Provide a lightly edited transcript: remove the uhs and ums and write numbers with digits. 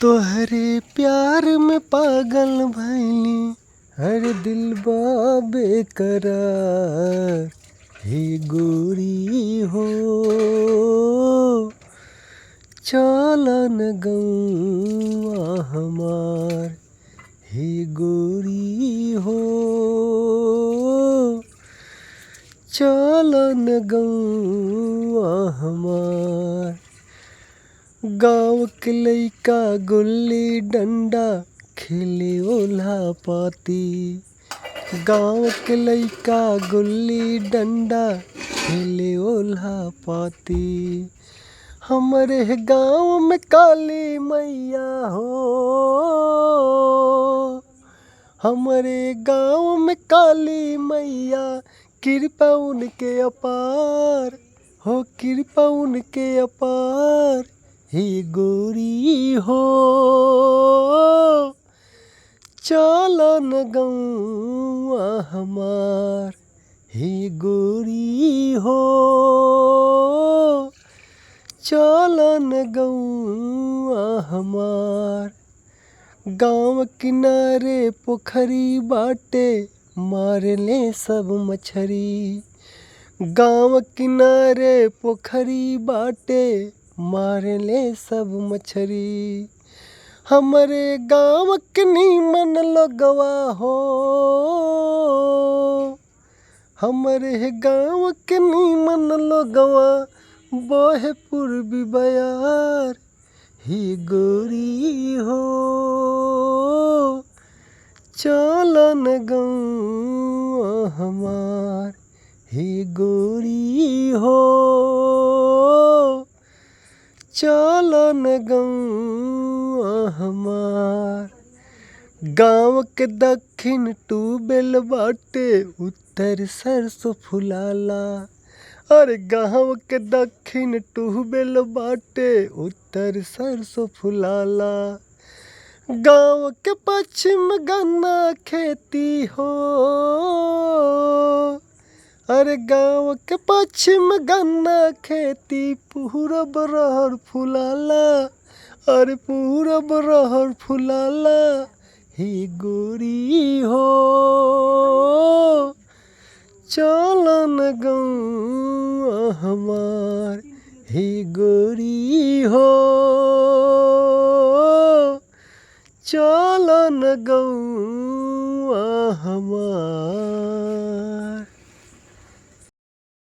तोहरे प्यार में पागल भइली हर दिल बा बेकरार। हे गोरी हो चलन गौआ हमार। हे गोरी हो चलन गौआ हमार। गाँव के लइका गुल्ली डंडा खेले ओल्हा पाती। गाँव के लइका गुल्ली डंडा खेले ओल्हा पाती। हमरे गाँव में काली मैया हो, हमरे गाँव में काली मैया कृपा उनके अपार हो, कृपा उनके अपार। हे गोरी हो चलन गौआ हमार। हे गोरी हो चलन गौआ हमार। गाँव किनारे पोखरी बाटे मारले सब मछरी। गाँव किनारे पोखरी बाटे मारले सब मछरी। हमरे गाँव के नीमन लोगवा हो, हमरे गाँव के नीमन लोगवा बोहे पूर्वी बयार। हे गोरी हो चलन गौआ हमार। हे गोरी हो चलन गौआ हमार। गाँव के दक्षिण ट्यूबवेल बाटे उत्तर सरसों फुलाला। अरे गाँव के दक्षिण ट्यूबवेल बाटे उत्तर सरसों फुलाला। गाँव के पश्चिम गन्ना खेती हो, अरे गाँव के पश्चिम गन्ना खेती पूरब रहर फुलाला। अरे पूरब रहर फुलाला। हे गोरी हो चलन गौआ हमार। हे गोरी हो चलन गौआ हमार।